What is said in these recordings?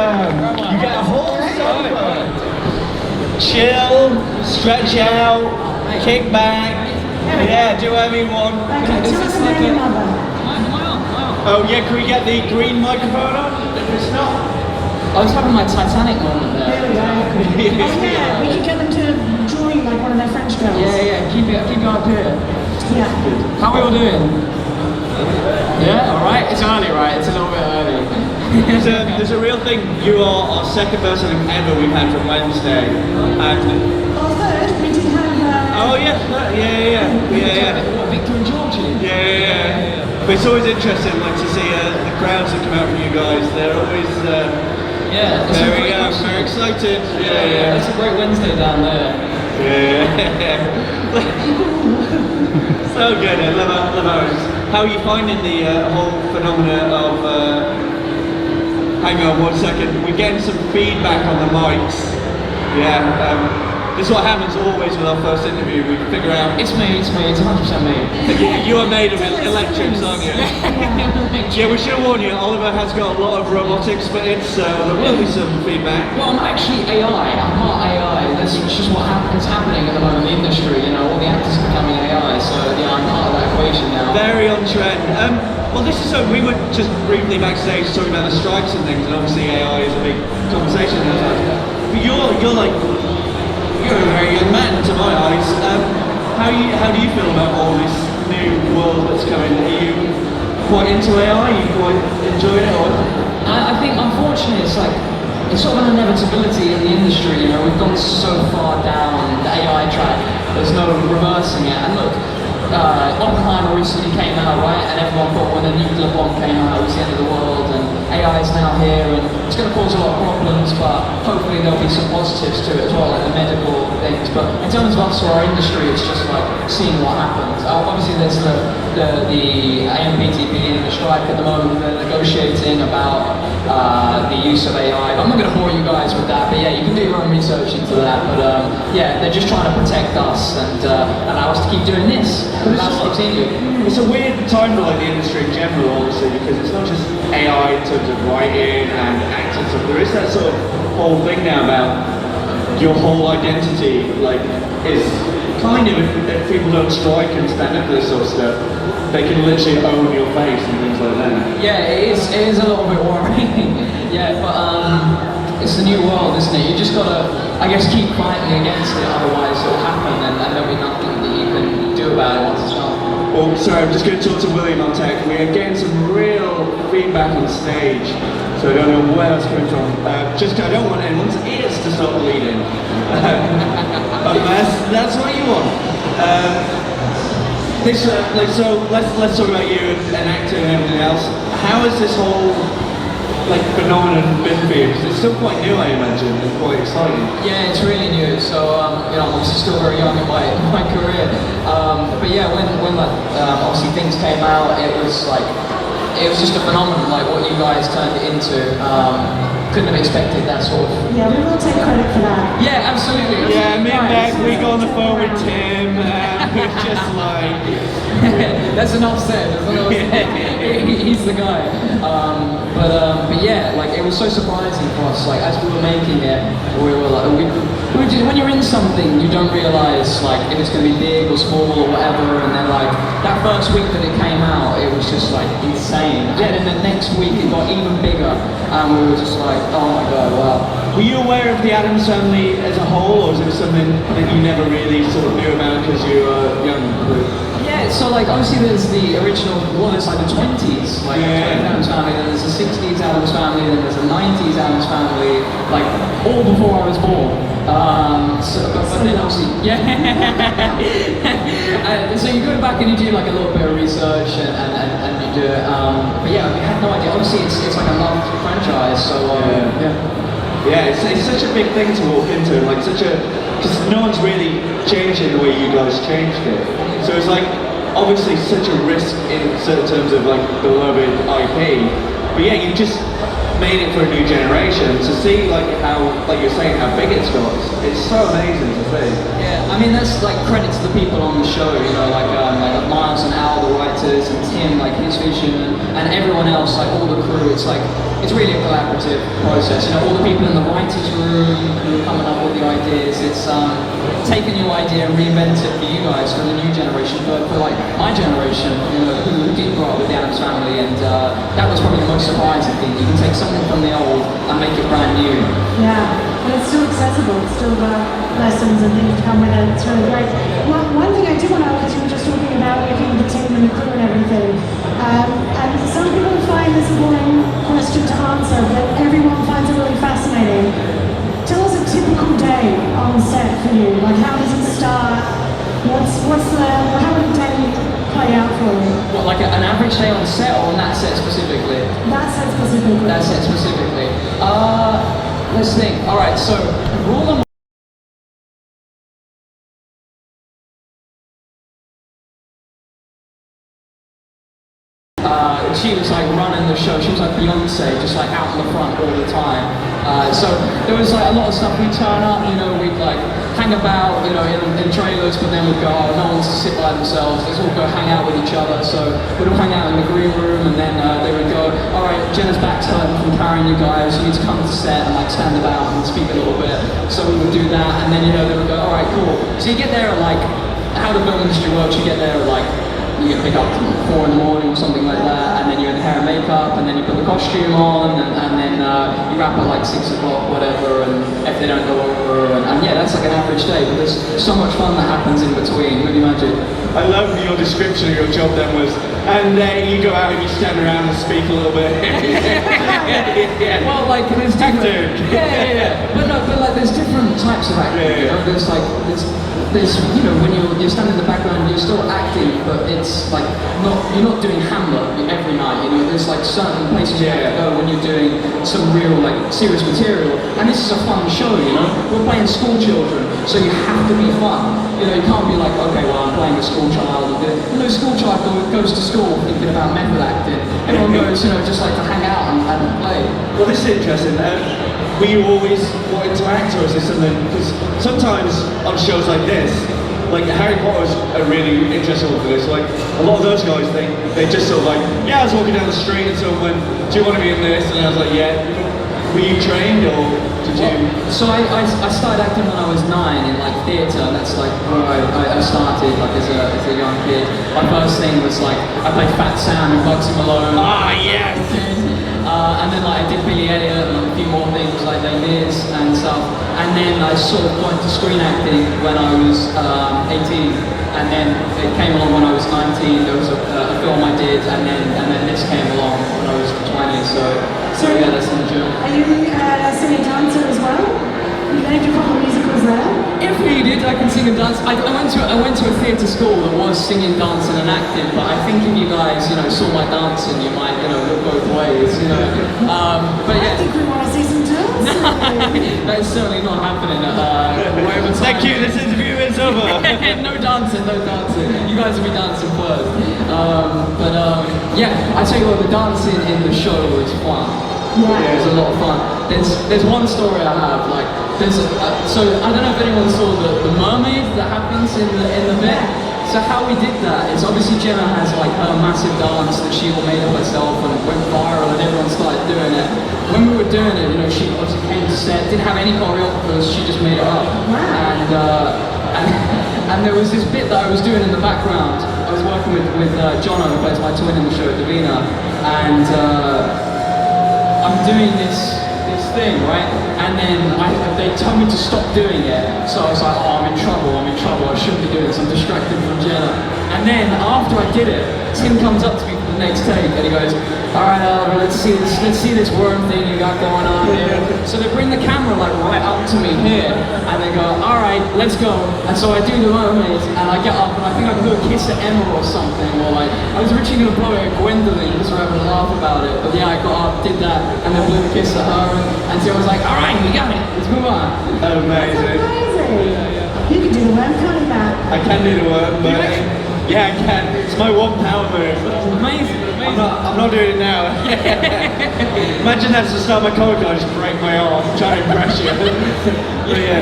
awesome! You get a whole sofa. Chill, stretch out, kick back. Yeah, do whatever you want. Okay, Is this like a... Oh yeah, can we get the green microphone on? If it's not. I was having my Titanic moment there. There we go. Oh yeah, we could get them to draw you like one of their French girls. Yeah, keep it up here. Yeah. How are we all doing? Yeah, alright. It's early, right? It's a little bit early. There's a real thing. You are our second person ever we've had from Wednesday. And Oh, third, we did have... oh yeah. What, Victor and Georgie? Yeah. But it's always interesting, like, to see the crowds that come out from you guys. They're always Yeah, it's a very, great very excited. It's a great Wednesday down there. Yeah. So good. I love ours. How are you finding the whole phenomena of? Hang on 1 second. We're getting some feedback on the mics. Yeah. This is what happens always with our first interview. We figure out. It's 100% me. You are made of electrics, aren't you? Yeah, we should warn you. Oliver has got a lot of robotics, but there will be some feedback. Well, I'm actually AI. I'm part AI. That's just what is happening at the moment in the industry. You know, all the actors are becoming AI. So yeah, I'm part of that equation now. Very on trend. Well, this is we were just briefly backstage talking about the strikes and things, and obviously AI is a big conversation. But you're like. You're a very young man to my eyes. How do you feel about all this new world that's coming? Are you quite into AI? Are you quite enjoying it? Or? I think unfortunately it's sort of an inevitability in the industry. You know, we've gone so far down the AI track. There's no reversing it. And look, Oppenheimer recently came out, right? And everyone thought when the nuclear bomb came out, it was the end of the world. And AI is now here, and it's going to cause a lot of problems. But hopefully there'll be some positives to it as well, like the medical things. But in terms of us or our industry, it's just like seeing what happens. Obviously, there's the AMPTP and the strike at the moment. They're negotiating about the use of AI. I'm not going to bore you guys with that, but yeah, you can do your own research into that. But yeah, they're just trying to protect us and allow us to keep doing this. It's a weird time for like the industry in general, obviously, because it's not just AI in terms of writing and acting stuff. There is that sort of whole thing now about your whole identity, like, is kind of if people don't strike and stand up for this sort of stuff, they can literally own your face and things like that. Yeah, it is a little bit worrying. Yeah, but it's the new world, isn't it? You just gotta, I guess, keep fighting against it, otherwise it'll happen and there'll be nothing that you can do about it once it's done. Well, sorry, I'm just going to talk to William on tech. We're getting some real feedback on stage, so I don't know where that's coming from. I don't want anyone's ears to start bleeding. That's what you want. So let's talk about you and acting and everything else. How has this whole phenomenon been for you? Because it's still quite new, I imagine, and quite exciting. Yeah, it's really new. So you know, I'm obviously still very young in my career. But yeah, when obviously things came out, it was just a phenomenon, like what you guys turned it into. Couldn't have expected that sort of. Yeah, we will take credit for that. Yeah, absolutely. Yeah, me and Beck, we got on the phone with Tim, and we're just like. That's enough said. He's the guy. But yeah, like it was so surprising for us. Like as we were making it, we were like, when you're in something, you don't realize like if it's going to be big or small or whatever. And then like that first week that it came out, it was just like insane. And then the next week it got even bigger, and we were just like, oh my god, wow. Were you aware of the Addams Family as a whole, or was it something that you never really sort of knew about because you were young? Yeah, so like obviously there's the original, well there's like the 20s, like Addams Family, then there's the 60s Addams Family, then there's the 90s Addams Family, like all before I was born. But then obviously, yeah. So you go back and you do like a little bit of research and you do it. But yeah, we had no idea. Obviously it's like a loved franchise, so yeah, it's such a big thing to walk into, like because no one's really changing the way you guys changed it. So it's like, obviously such a risk in certain terms of like beloved IP, but yeah, made it for a new generation. To see like how, like you're saying, how big it's got, it's so amazing to see. Yeah, I mean that's like credit to the people on the show, you know, like Miles and Al, the writers, and Tim, like his vision, and everyone else, like all the crew. It's like it's really a collaborative process. You know, all the people in the writers' room who are coming up with the ideas. It's take a new idea and reinvent it for you guys, for the new generation, but for like my generation, you know, who did grow up with the Addams Family, and that was probably the most surprising thing. You can take something from the old and make it brand new. Yeah, but it's still accessible. It's still got lessons and things to come with it. It's really great. One thing I do want to know, because you were just talking about working with the team and the crew and everything, and some people find this a boring question to answer, but everyone finds it really fascinating. Tell us a typical day on set for you. Like, how does it start? How would a day play out for you? What, like an average day on set, or on that set specifically? That set specifically. That set specifically. Let's think. All right, so rule number. She was like running the show. She was like Beyonce, just like out in the front all the time. So there was like a lot of stuff. We'd turn up, you know, we'd like hang about, you know, in trailers, but then we'd go, oh, no one wants to sit by themselves. Let's all go hang out with each other. So we'd all hang out in the green room, and then they would go, all right, Jenna's back's hurting from carrying you guys. You need to come to set and like stand about and speak a little bit. So we would do that, and then you know they would go, all right, cool. So you get there at like how the film industry works. You get there at like. You get picked up at 4 in the morning or something like that, and then you're in the hair and makeup, and then you put the costume on, and then you wrap at like 6 o'clock, whatever, and if they don't go over, and yeah, that's like an average day, but there's so much fun that happens in between, really magic. I love your description of your job then was, and you go out and you stand around and speak a little bit. Yeah. Well, like there's different. Yeah. But no, but like there's different types of acting. Yeah. You know, there's you know when you're standing in the background, you're still acting, but it's like you're not doing Hamlet every night. You know, there's like certain places you have to go when you're doing some real like serious material. And this is a fun show. You know, we're playing school children, so you have to be fun. You know, you can't be like, okay, well, I'm playing a school child. And the school child goes to school thinking about method acting. Everyone goes, you know, just like to hang out and play. Well, this is interesting. Were you always wanting to act, or is this something? Because sometimes on shows like this, like Harry Potter's a really interesting one for this. Like a lot of those guys, they just sort of like, yeah, I was walking down the street and someone went, do you want to be in this? And I was like, yeah. Were you trained or did you? So I started acting when I was 9 in like theatre. That's like where I started like as a young kid. My first thing was like I played Fat Sam in Bugsy Malone. Ah, yes. And then like I did Billy Elliot and a few more things like Les Mis and stuff. And then I sort of went to screen acting when I was 18. And then it came along when I was 19. There was a film I did, and then this came along when I was 20. So yeah, that's the journey. Are you a singing dancer as well? You named a couple of musicals there. If needed, I can sing and dance. I went to a theatre school that was singing, dancing, and acting. But I think if you guys, you know, saw my dancing, you might, you know, look both ways, you know. But yeah. I think we want to see some dancing. That is certainly not happening. Whatever time. Thank you. This interview is over. No dancing. You guys will be dancing first. Yeah, I tell you what, the dancing in the show was fun. Yeah. It was a lot of fun. There's one story I have. Like, so I don't know if anyone saw the mermaid that happens in the bit. So how we did that is obviously Jenna has like her massive dance that she all made up herself and went viral and everyone started doing it. When we were doing it, you know, she obviously came to set, didn't have any choreographers, she just made it up. Wow. And there was this bit that I was doing in the background. I was working with Jono, who plays my twin in the show, Davina, and I'm doing this thing, right? And then they told me to stop doing it. So I was like, oh, I'm in trouble, I shouldn't be doing this, I'm distracted from Jenna. And then after I did it, Tim comes up to me for the next take and he goes, all right, Oliver, let's see this worm thing you got going on here. So they bring the camera like right up to me here and they go, all right, let's go. And so I do the mermaid and I get up and I think I blew a kiss at Emma or something, or like, I was originally going to blow it at Gwendolyn because we're having a laugh about it. But yeah, I got up, did that, and then blew a kiss at her and so I was like, all right, we got it, let's move on. Amazing. That's amazing. You can do the worm, can't you, Matt? I can do the work, but Yeah, I can. It's my one power move. Amazing, amazing. I'm not doing it now. Imagine that's the start of my comic, I just break my arm, trying to impress you. But yeah.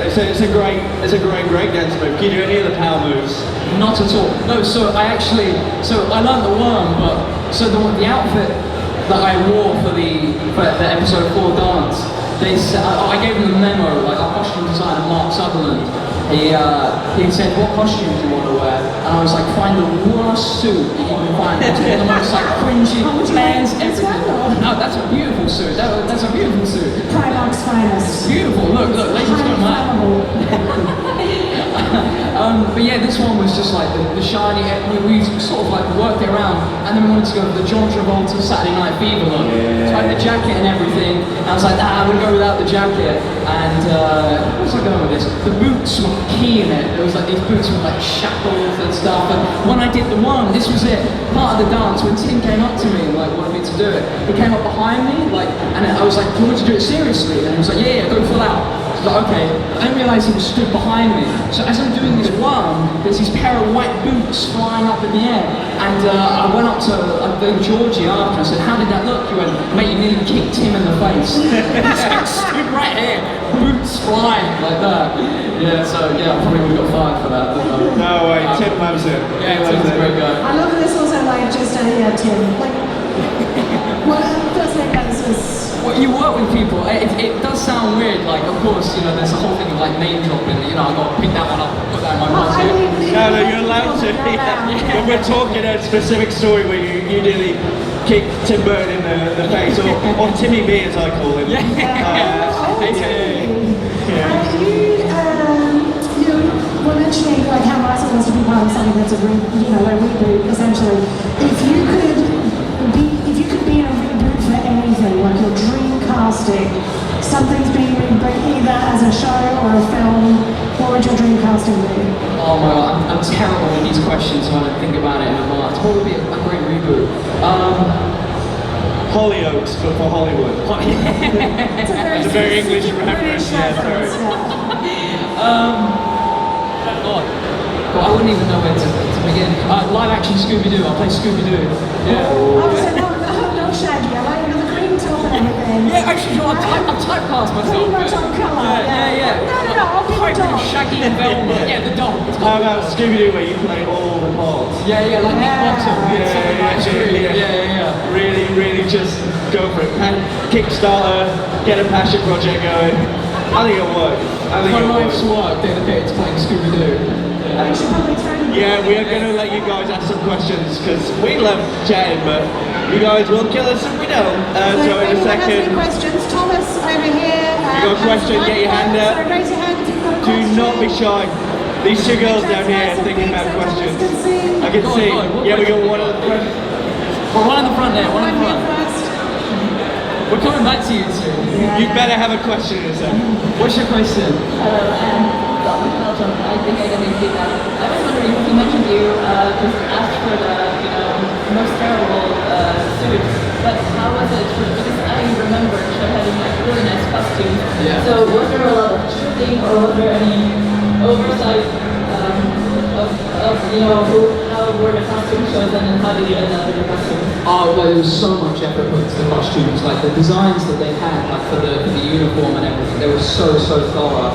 It's a great dance move. Can you do any of the power moves? Not at all. No, so I learned the worm, but so the outfit that I wore for the episode 4 dance, I gave them the memo, like our costume designer Mark Sutherland. He said, what costume do you want to wear? And I was like, find the worst suit that you can find. It's one of the most like cringy bands, everything. No, that's a beautiful suit. That's a beautiful suit. Primark's finest. Beautiful. Look, ladies don't mind. But yeah, this one was just like the shiny. We sort of like worked it around, and then we wanted to go with the John Travolta Saturday Night Fever look. So I had the jacket and everything. And I was like, nah, I'm gonna go without the jacket. And where was I going with this? The boots were key in it. There was like these boots with like shackles and stuff. And when I did the one, this was it. Part of the dance when Tim came up to me and like wanted me to do it. He came up behind me, like, and I was like, do you want me to do it seriously? And he was like, yeah, go full out. Like, okay, I didn't realise he was stood behind me. So as I'm doing this one, there's these pair of white boots flying up in the air. And I went up to Georgie after, I said, how did that look? He went, mate, you nearly kicked him in the face. Stood right here, boots flying like that. Yeah, so yeah, I probably would have got fired for that. No way, Tim loves it. Yeah, Tim's a great guy. I love this also like just Tim. Like, well, first name basis. Well, you work with people, it does sound weird, like, of course, you know, there's a whole thing of, like, name dropping, you know, I've got to pick that one up, put that in my pocket. No, you're allowed to. When we're talking a specific story where you nearly kick Tim Burton in the face, or Timmy B as I call him. You were mentioning like how nice it was to be part of something that's a reboot, essentially. If you could be in a reboot for anything, like your dream casting, something's being rebooted either as a show or a film, what would your dream casting be? Oh my god, I'm terrible with these questions when I think about it in advance. What would be a great reboot? Hollyoaks, but for Hollywood. It's a very English reference, yeah, sorry. God. Well, I wouldn't even know where to begin. Live action Scooby-Doo, I'll play Scooby-Doo. Yeah. Oh, so no Shaggy, I like the green top and everything. Yeah, actually, I've typecast myself. Pretty much on colour. Yeah. No, I'll be the dog. Shaggy and Velma. Yeah, the dog. How about Scooby-Doo where you play all the parts? Yeah, like Nick Bottom. Yeah. Really just go for it. And Kickstarter, get a passion project going. I think it'll work. My life's work dedicated to playing Scooby-Doo. I should probably throw them. Yeah, we are going to let you guys ask some questions because we love chatting, but you guys will kill us if we don't. So in a second, Questions. Thomas over here. you got a question, get your hand up. So raise your hand if you've got a Do question. not be shy. These two girls down here are thinking about questions. I can Go on, see. go on. What Yeah, we got question? one at the front. Well, one in the front there, one in the One front. here first. We're coming back to you soon. You better have a question in a second. What's your question? Hello, I'm Belgium. I think I didn't see that. I was wondering, you mentioned you just asked for the, most terrible suit, but how was it? Because I remember Cher having like really nice costumes. Yeah. So was there a lot of shooting, or was there any oversight how were the costumes chosen and how did you end up with the costumes? Oh, well, there was so much effort put into the costumes, like the designs that they had, like for the uniform and everything. They were so thorough.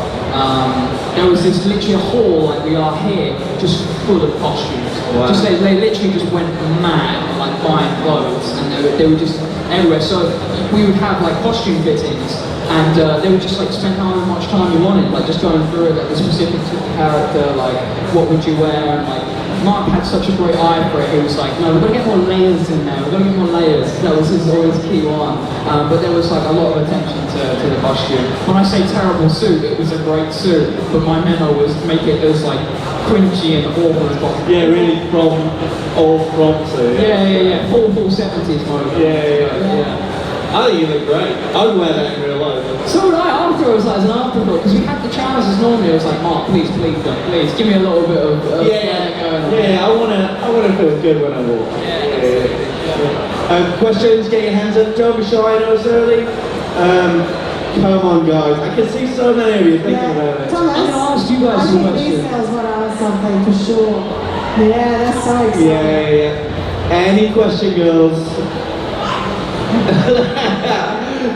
There was this literally a hall like we are here, just full of costumes. Wow. Just they literally just went mad, like buying clothes, and they were just everywhere. So we would have like costume fittings, and they would just like spend however much time you wanted, like just going through it, like the specifics of the character, like what would you wear, and like Mark had such a great eye for it. He was like, no, we've got to get more layers in there. We've got to get more layers. That was his always key one. But there was like a lot of attention to the costume. When I say terrible suit, it was a great suit. But my memo was make it as like cringy and awful as possible. Yeah, really from. So Yeah. Full 70s mode. Yeah. I think you look great. I would wear that in real life. So would I after, it was like as an afterthought, because we had the trousers normally, I was like, Mark, please, don't, please, give me a little bit of flair going on. Yeah, I wanna feel good when I walk. Questions, get your hands up, don't be shy, I know it's early. Come on guys, I can see so many of you thinking about it. I'm going to ask you you guys I some think these questions. girls want to ask something for sure. Yeah, that's so exciting. Yeah. Any question, girls?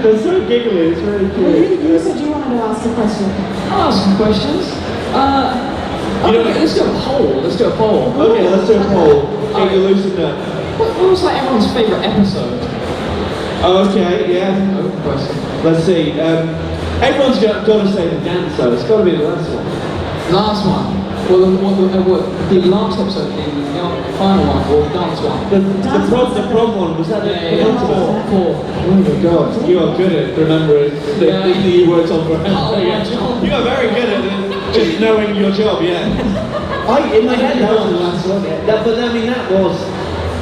They're so giggly, it's really Well, you cute. said you wanted to ask a question. I'll ask some questions. Let's do a poll. Let's do a poll. Okay, let's do a poll. Get you loosened up. What was like everyone's favourite episode? Okay, yeah. Open question. Let's see. Everyone's got to say the dance though. It's got to be the last one. Last one. Well, the last episode, the final one, or the dance one. The prom one, was that the Four. Oh my god, you are good at remembering the Yeah. thing that you worked on for Oh, yeah. my job. You are very good at it, just knowing your job, yeah. In my head, that was the last one. Yeah. But I mean, that was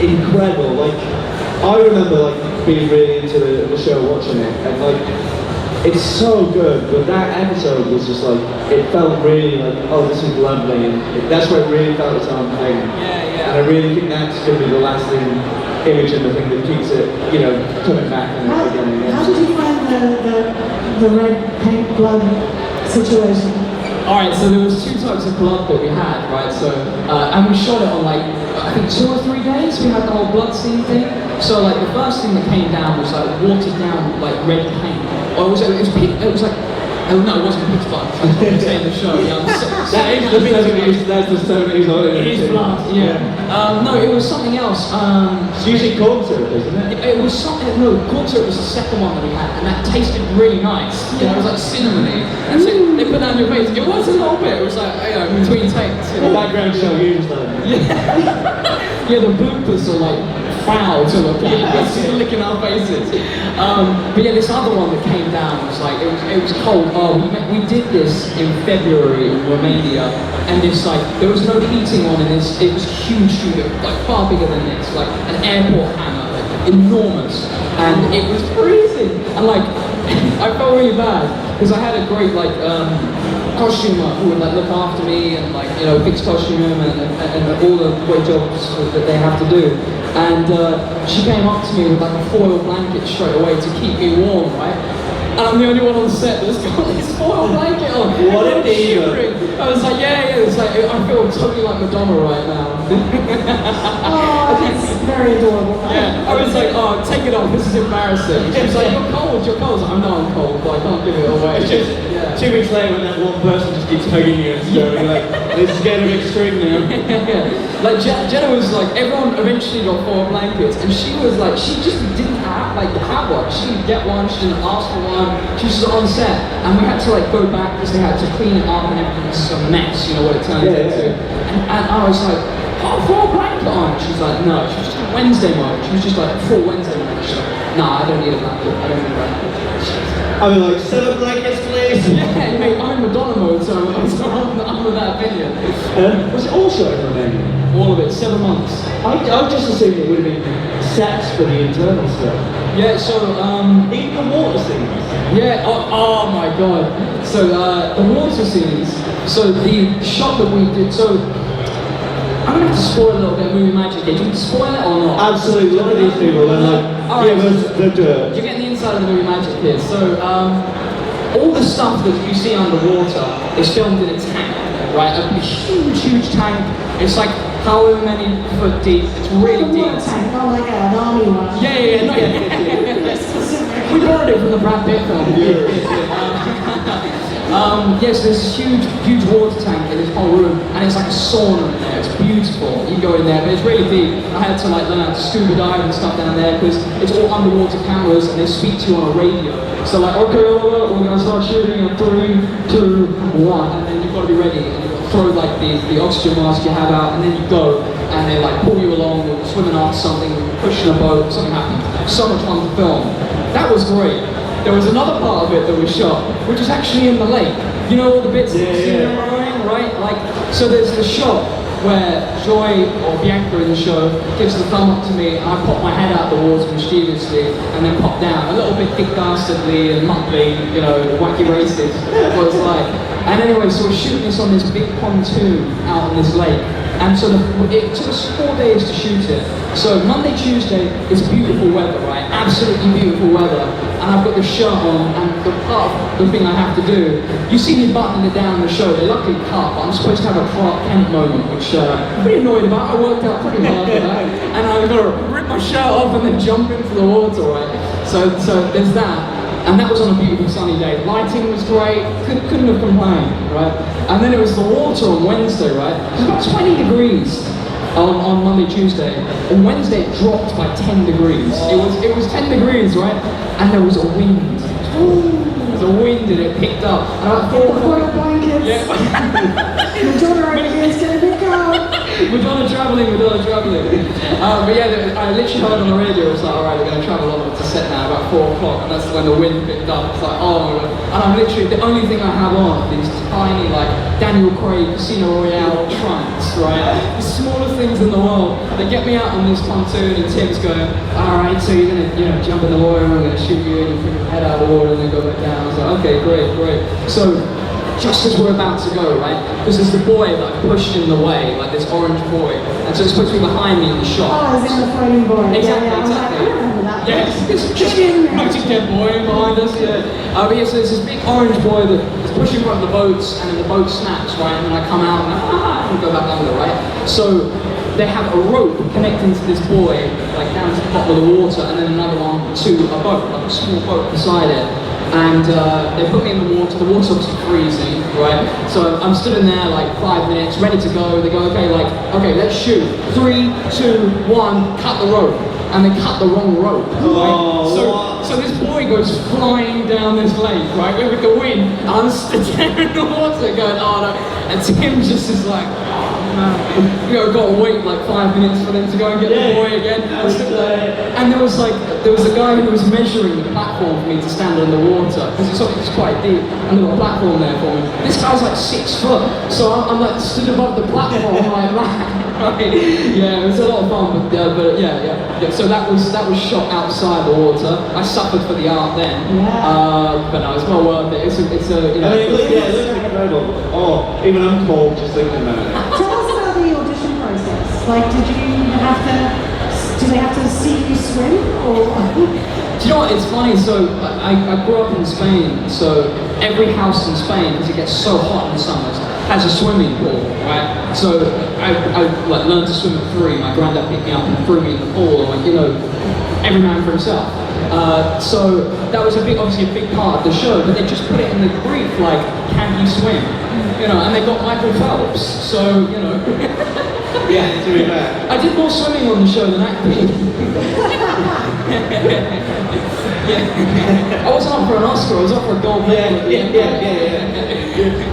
incredible. Like, I remember like being really into the show, watching it, and like, it's so good. But that episode was just like, it felt really like, oh, this is lovely, and that's where it really felt its own thing. Yeah, And I really think that's going to be the lasting image and the thing that keeps it, you know, coming back and How, again and again. how did you find the red paint blood situation? Alright, so there was two types of blood that we had, right? So, and we shot it on like, I think 2 or 3 days, we had the whole blood scene thing. So like the first thing that came down was like watered down like red paint. Or it was pink, it was like, oh no, it wasn't pitch black, that's what I'm saying in the show. Yeah, That is the 70s, that's the 70s on it. It is blood, yeah. No, it was something else. It's usually corn syrup, isn't it? It was something, no, corn syrup was the second one that we had, and that tasted really nice. You know, it was like cinnamony. And so they put that on your face. It was a little bit, it was like, you know, between takes. You The know. background show used that. Yeah, the bloopers are like foul to look at. It's just licking our faces. But yeah, this other one that came down was like, it was cold. Oh, we did this in February in Romania, and this like, there was no heating on in this. It was huge, like far bigger than this, like an airport hangar, like enormous, and it was freezing. And like, I felt really bad because I had a great like costumer who would like look after me and like, you know, fix costume and all the great jobs that they have to do. And she came up to me with like a foil blanket straight away to keep me warm, right? And I'm the only one on the set that's got this foil blanket on. What a I'm diva. shivering. I was like, yeah, it's like, I feel totally like Madonna right now. Oh, that's very adorable. Yeah, I was like, oh, take it off, this is embarrassing. She was like, you're cold. I was like, I know I'm cold, but I can't give it away. It's just Yeah. 2 weeks later when that one person just keeps hugging you and stuff, you're like, this is getting a bit extreme now. Like Jenna was like, everyone eventually got 4 blankets, and she was like, she just didn't have one. She didn't get one, she didn't ask for one. She was just on set, and we had to like go back because they had to clean it up and everything was a mess, you know what it turned Yeah, into. yeah. And I was like, oh, 4 blanket on. She's like, no, she was just in Wednesday mode. She was just like, full Wednesday mode. She's like, nah, I don't need a blanket. I don't need a blanket. I was like, set up blankets, please. Yeah, mate, I'm in Madonna mode, so I'm of that opinion. Was it also in Romania? All of it, 7 months. I just assumed it would have been sets for the internal stuff. Yeah, so, Even the water scenes. yeah, oh my god. So, the water scenes, so the shot that we did, so, I'm gonna have to spoil a little bit of movie magic here. Do you want to spoil it or not? Absolutely, look at these people, they're like, Alright. give us the dirt. You're getting the inside of the movie magic here. So, all the stuff that you see underwater is filmed in a tank, right? A huge tank. It's like however many foot deep. It's really Like a water deep. tank, not like an army one. Yeah, not yet. We borrowed it from the Brad Pitt film. Yes, there's this huge water tank in this whole room, and it's like a sauna in there. It's beautiful. You go in there, but it's really deep. I had to like learn how to scuba dive and stuff down there because it's all underwater cameras, and they speak to you on a radio. So like, okay, we're gonna start shooting in 3, 2, 1, and then you've got to be ready. And you've got to throw like the oxygen mask you have out, and then you go, and they like pull you along, or swimming after something, pushing a boat, something happened. So much fun to film. That was great. There was another part of it that we shot, which was actually in the lake. You know all the bits that you see them rowing, right? Like, so there's the shot where Joy, or Bianca in the show, gives the thumb up to me, and I pop my head out the water mischievously, and then pop down, a little bit dick dastardly and muckly, you know, wacky racist, what it's like. And anyway, so we're shooting this on this big pontoon out on this lake. And so it took us 4 days to shoot it. So Monday, Tuesday is beautiful weather, right? Absolutely beautiful weather. and I've got the shirt on, and the part of the thing I have to do, you see me buttoning it down the show, they're luckily cut, but I'm supposed to have a Clark Kent moment, which I'm pretty annoyed about. I worked out pretty hard for that, and I've got to rip my shirt off and then jump into the water, right? So there's that. And that was on a beautiful sunny day. Lighting was great, couldn't have complained, right? And then it was the water on Wednesday, right? It was about 20 degrees on Monday, Tuesday. On Wednesday it dropped by 10 degrees. It was 10 degrees, right? And there was a wind. There was a wind and it picked up. And about 4 o'clock. Blankets. Yeah. Your daughter over here is gonna be cold. We're done travelling. But yeah, I literally heard on the radio, it was like, alright, we're going to travel on to set now about 4 o'clock, and that's when the wind picked up. It's like, oh my god. And I'm literally, the only thing I have on are these tiny, like, Daniel Craig Casino Royale trunks, right? The smallest things in the world. They get me out on this pontoon, and Tim's going, alright, so you're going to, jump in the water, and we're going to shoot you, and you put your head out of the water, and then go back down. I was like, okay, great. So, just as we're about to go, right? Because there's the boy that I pushed in the way, like this orange boy, and so it's supposed to be behind me in the shot. Oh, is it the floating boy? Exactly, yeah, exactly. I remember that. Yeah, it's just floating dead boy behind us, yeah. But yeah, so there's this big orange boy that's pushing one of the boats, and then the boat snaps, right? And then I come out and go back under, right? So they have a rope connecting to this boy, like down to the bottom of the water, and then another one to a boat, like a small boat beside it. And they put me in the water's obviously freezing, right? So I'm stood in there like 5 minutes, ready to go. They go, okay, let's shoot. 3, 2, 1, cut the rope. And they cut the wrong rope, right? So this boy goes flying down this lake, right, with the wind, and I'm stood there in the water going, oh no. And Tim just is like, got to wait like 5 minutes for them to go and get the boy again. And there was a guy who was measuring the platform for me to stand on the water, because it's quite deep, and there was a platform there for me. This guy's like 6 foot, so I'm like stood above the platform like that. Right? Yeah, it was a lot of fun, but yeah. So that was shot outside the water. I suffered for the art then, but no, it's well worth it. It's a it looks incredible. Oh, even I'm cold just thinking about it. Tell us about the audition process. Like, do they have to see you swim, or? Do you know what, it's funny, so I grew up in Spain, so every house in Spain, because it gets so hot in the summers, has a swimming pool, right? So I like learned to swim at 3, my granddad picked me up and threw me in the pool, and every man for himself. So that was obviously a big part of the show, but they just put it in the brief, like, can you swim? And they got Michael Phelps, so, Yeah, to be fair. I did more swimming on the show than acting. I wasn't up for an Oscar, I was up for a gold medal at the end.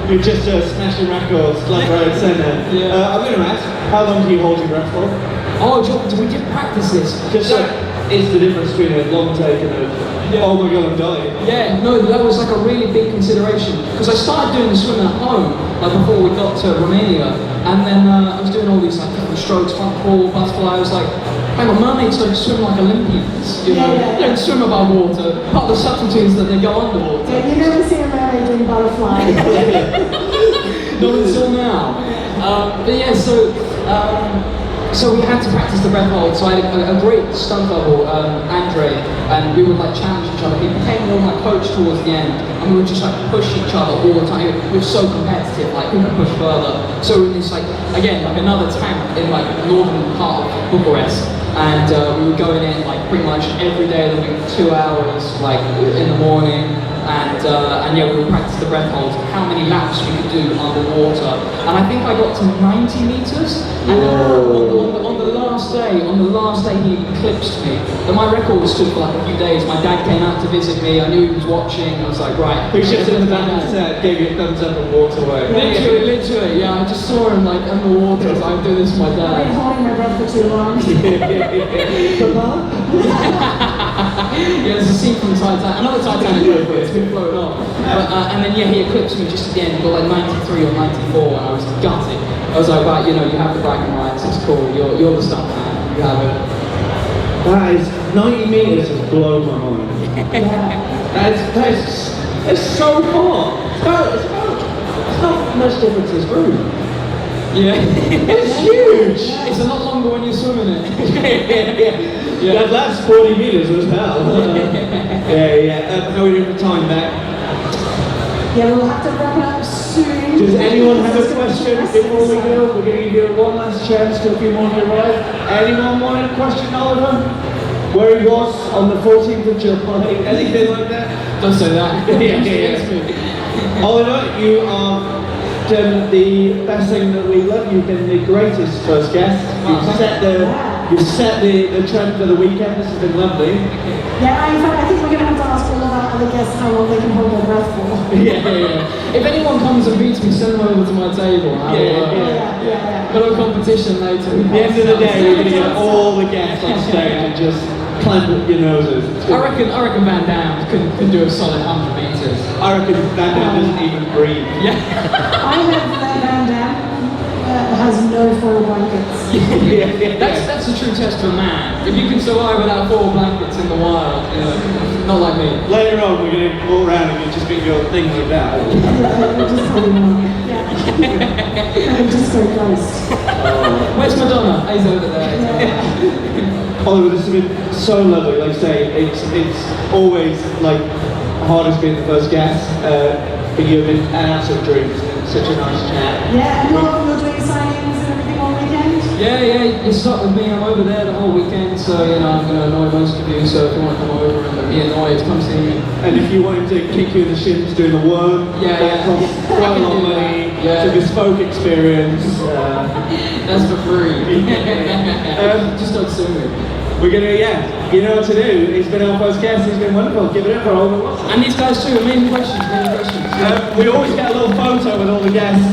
You're just smashing records left, right, and centre. Yeah. I'm going to ask, how long do you hold your breath for? Oh, we did practice this. Just it's the difference between a long take and oh my god, I'm dying. Yeah, no, that was like a really big consideration, because I started doing the swimming at home, like before we got to Romania, and then I was doing all these like different strokes, front crawl, butterfly. I was like, hang on, mermaids don't swim like Olympians, They don't swim above water. Part of the subtleties that they go underwater. Yeah, you never see a mermaid doing butterfly. Not until now. But yeah, so we had to practice the breath hold. So I had a great stunt double, Andre, and we would like challenge each other. He became more my coach towards the end, and we would just like push each other all the time. We were so competitive, like who can push further. So we were this like another tank in like the northern part of Bucharest, and we were going in like pretty much every day of the week, 2 hours, like in the morning. And yeah, we would practice the breath holds, how many laps we could do underwater. And I think I got to 90 meters. And on the last day, he eclipsed me. And my record stood for like a few days. My dad came out to visit me. I knew he was watching. I was like, right. Who's just in the back of the set, gave you a thumbs up and walked away. Literally, yeah. I just saw him like underwater. So I do this with my I've been dad. holding my breath for too long. Yeah, there's a scene from Titanic, another Titanic movie, it's been floated off. And then he eclipsed me just at the end, got like 93 or 94, and I was gutted. I was like, right, you have the bragging rights, it's cool, you're the stunt man, you have it. That is 90 meters has blown my mind. That's so far. It's not much difference as room. Yeah. It's huge. It's a lot longer when you're swimming it. Yeah. That last 40 meters was hell. Yeah. question before we go. We're going to give you one last chance to a few more to arrive. Anyone want to question Oliver? Where he was on the 14th of July? Anything like that? Don't say that. Yeah. Oliver, you are done the best thing that we love. You've been the greatest first guest. You've set the trend for the weekend. This has been lovely. Yeah, in fact, I think we're going to have to ask all of our other guests how long they can hold their breath for. Yeah. If anyone comes and beats me, send them over to my table. Yeah. Got a competition later. At the end of the day, we're going to get all the guests on stage and just climb up your noses. I reckon Van Damme could do a solid 100 meters. I reckon Van Damme doesn't even breathe. Yeah. I have Van Damme has no foil blankets. That's the true test of a man. If you can survive without 4 blankets in the wild, you know, not like me. Later on, we're going to go around and you're just going to go thing like that. I'm just so ghost. Where's Madonna? He's over there. Oliver, this has been so lovely. Like I say, it's always like hardest being the first guest, but you've been an absolute dream. It's been such a nice chat. Yeah, and you're doing signings and everything all weekend? Yeah, you start with me. I'm over there the whole weekend, so you know I'm going to annoy most of you. So if you want to come over and be annoyed, come see me. And if you wanted to kick you in the shins doing the worm, that costs quite a lot of money. Yeah. It's a bespoke experience. That's for free. Just don't sue me. We're gonna, you know what to do. He's been our first guest. He's been wonderful. Give it up for Oliver Watson. And these guys too. Many questions. We always get a little photo with all the guests.